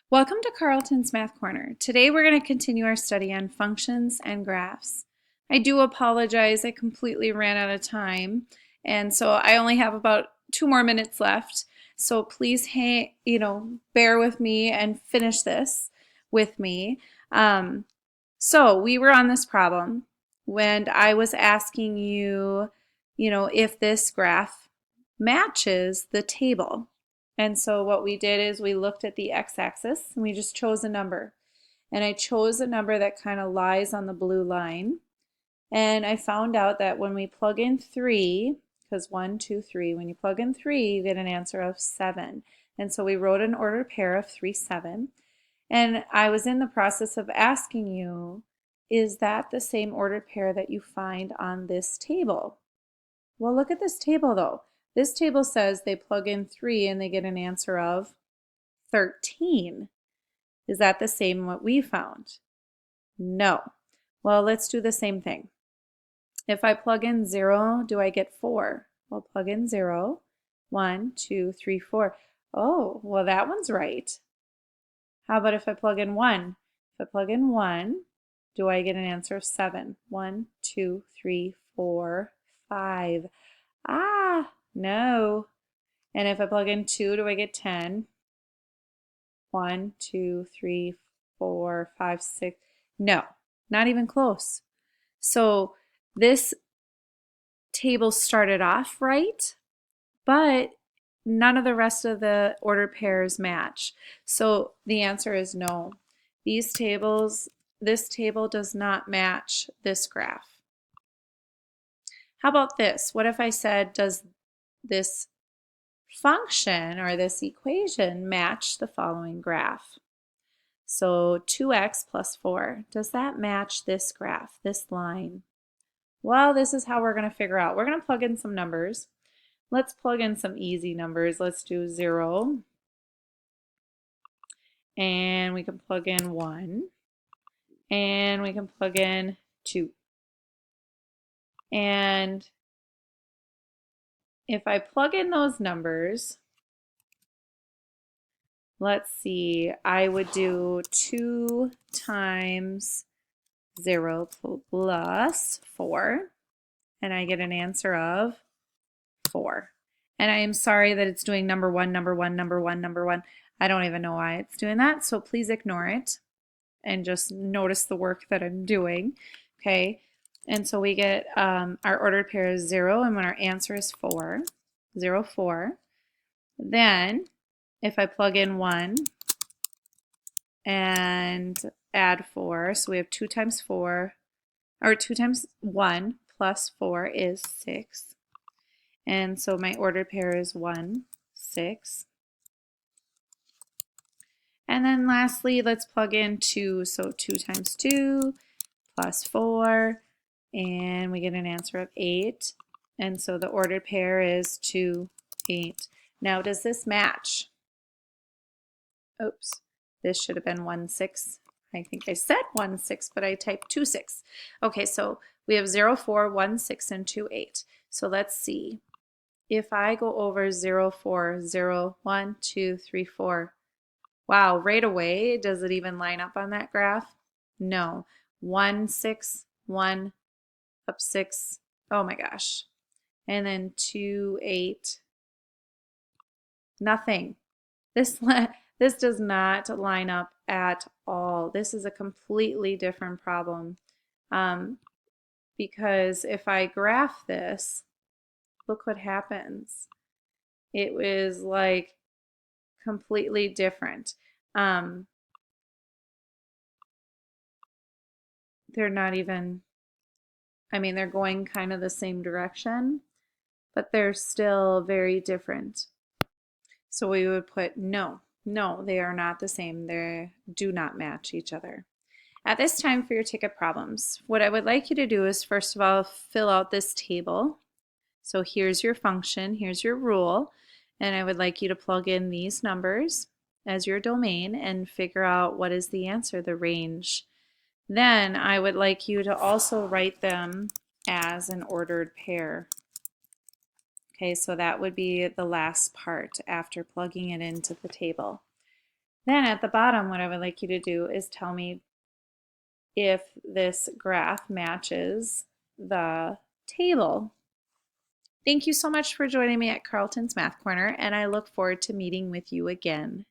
Welcome to Carlton's Math Corner. Today we're going to continue our study on functions and graphs. I do apologize, I completely ran out of time, and so I only have about 2 more minutes left. So please, bear with me and finish this with me. So we were on this problem when I was asking you, if this graph matches the table. And so what we did is we looked at the x-axis and we just chose a number. And I chose a number that kind of lies on the blue line. And I found out that when we plug in 3, because 1, 2, 3, when you plug in 3, you get an answer of 7. And so we wrote an ordered pair of 3, 7. And I was in the process of asking you, is that the same ordered pair that you find on this table? Well, look at this table though. This table says they plug in 3 and they get an answer of 13. Is that the same what we found? No. Well, let's do the same thing. If I plug in 0, do I get 4? Well, plug in 0. 1, 2, 3, 4. Oh, well, that one's right. How about if I plug in 1? If I plug in 1, do I get an answer of 7? 1, 2, 3, 4, 5. Ah, no. And if I plug in 2, do I get 10? 1, 2, 3, 4, 5, 6. No, not even close. So this table started off right, but none of the rest of the ordered pairs match. So the answer is no. This table does not match this graph. How about this? What if I said, does this function or this equation match the following graph? So 2x plus 4, does that match this graph, this line? Well, this is how we're going to figure out. We're going to plug in some numbers. Let's plug in some easy numbers. Let's do 0. And we can plug in 1. And we can plug in 2. And if I plug in those numbers, let's see, I would do 2 times 0 plus 4, and I get an answer of 4. And I am sorry that it's doing number 1, number 1, number 1, number 1. I don't even know why it's doing that, so please ignore it and just notice the work that I'm doing, okay? And so we get our ordered pair is 0, and when our answer is 4, 0, 4, then if I plug in 1 and add 4, so we have 2 times 4, or 2 times 1 plus 4 is 6. And so my ordered pair is 1, 6. And then lastly, let's plug in 2. So 2 times 2 plus 4, and we get an answer of 8. And so the ordered pair is 2, 8. Now, does this match? Oops, this should have been 1, 6. I think I said 1, 6, but I typed 2, 6. Okay, so we have 0, 4, 1, 6, and 2, 8. So let's see. If I go over 0, 4, 0, 1, 2, 3, 4, wow, right away, does it even line up on that graph? No. 1, 6, 1, up 6. Oh my gosh. And then 2, 8. Nothing. This does not line up at all. This is a completely different problem. Because if I graph this, look what happens. It was like completely different. They're not even, I mean, they're going kind of the same direction, but they're still very different. So we would put no, they are not the same. They do not match each other. At this time for your ticket problems, what I would like you to do is first of all, fill out this table. So here's your function, here's your rule, and I would like you to plug in these numbers as your domain and figure out what is the answer, the range. Then I would like you to also write them as an ordered pair. Okay, so that would be the last part after plugging it into the table. Then at the bottom, what I would like you to do is tell me if this graph matches the table. Thank you so much for joining me at Carlton's Math Corner, and I look forward to meeting with you again.